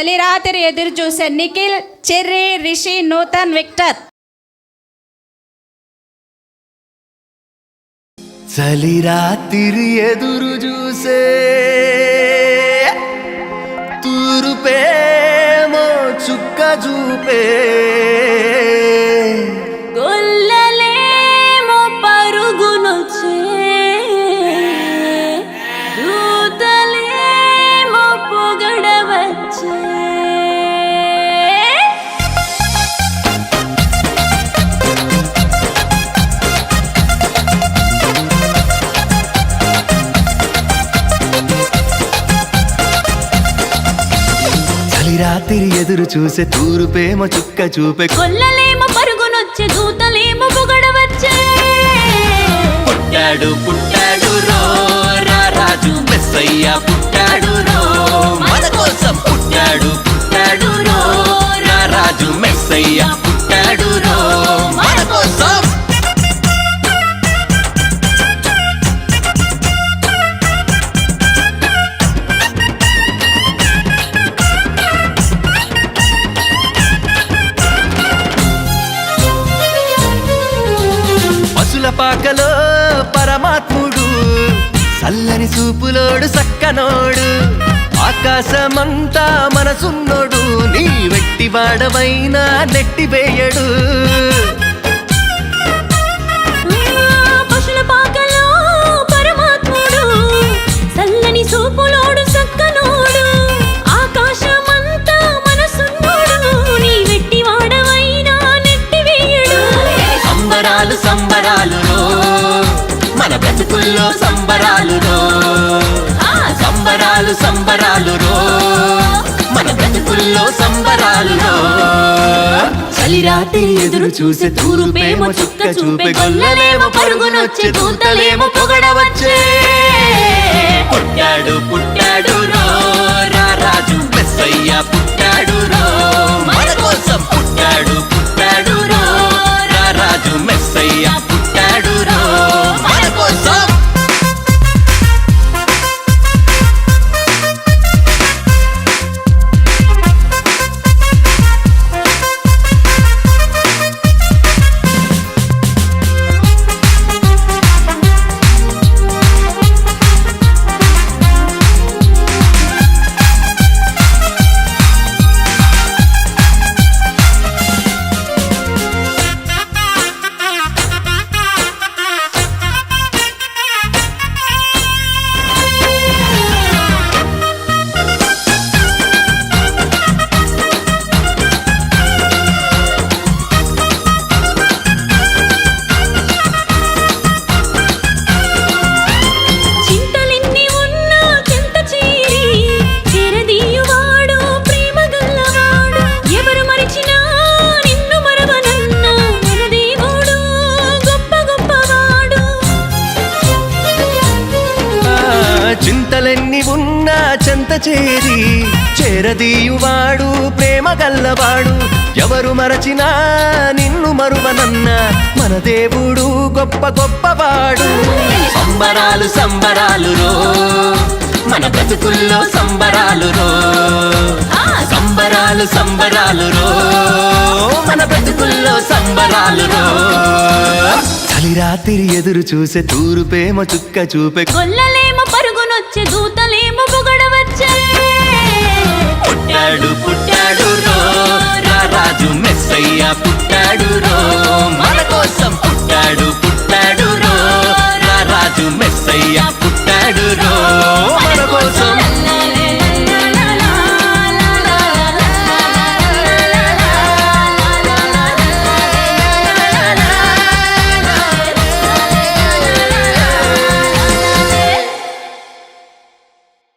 చలి రాత్రి ఎదురు చూసే నిఖిల్, చెర్రీ, రిషి, నూతన్, విక్టర్. చలి రాత్రి ఎదురు చూసే తూరుపేమో చుక్క చూపే, గొల్లలేమో పరుగునొచ్చే, దూతలేమో పొగడవచ్చే. రాత్రి ఎదురు చూసే తూరుపేమో చుక్క చూపే, గొల్లలేమో పరుగునొచ్చే, దూతలేమో పొగడవచ్చే. పుట్టాడు పుట్టాడు రో రాజు మెస్సయ్య, పుట్టాడు రో మన కోసం, పుట్టాడు పుట్టాడు రో రాజు మెస్సయ్య, పుట్టాడు రో మన కోసం. పాకలో పరమాత్ముడు, చల్లని చూపులోడు సక్కనోడు, ఆకాశమంతా మనసున్నోడు, నీ వెట్టి వాడవైనా నెట్టివేయడు. పశుల పాకలో పరమాత్ముడు, చల్లని చూపులోడు సక్కనోడు, ఆకాశమంతా మనసున్నోడు, నీ వెట్టి వాడవైనా నెట్టివేయడు. సంబరాలు సంబరాలు మన బ్రతుకుల్లో సంబరాలు, సంబరాలు సంబరాలు మన బ్రతుకుల్లో సంబరాలు. చలి రాత్రి ఎదురు చూసే తూరుపేమో చుక్క చూపే, గొల్లలేమో పరుగునొచ్చే, దూతలేమో పొగడవచ్చే. పుట్టాడు పుట్టాడు రో రాజు మెస్సయ్య, పుట్టాడు రో మన కోసం, పుట్టాడు పుట్టాడు రో రాజు మెస్సయ్య, పుట్టాడు రో మన కోసం. చింతలెన్ని ఉన్నా చెంత చేరి చేరదీయువాడు, ప్రేమ గల్లవాడు, ఎవరు మరచినా నిన్ను మరువనన్న మన దేవుడు గొప్ప గొప్పవాడు. సంబరాలు సంబరాలు మన బ్రతుకుల్లో సంబరాలు సంబరాలు సంబరాలు మన బ్రతుకుల్లో సంబరాలు. చలి రాత్రి ఎదురు చూసే తూరుపేమో చుక్క చూపే, గొల్లలేమో పరుగునొచ్చే, దూతలేమో పొగడవచ్చే. పుట్టాడు పుట్టాడు రో రాజు మెస్సయ్య, పుట్టాడు రో మన కోసం, పుట్టాడు పుట్టాడు రో రాజు మెస్సయ్య.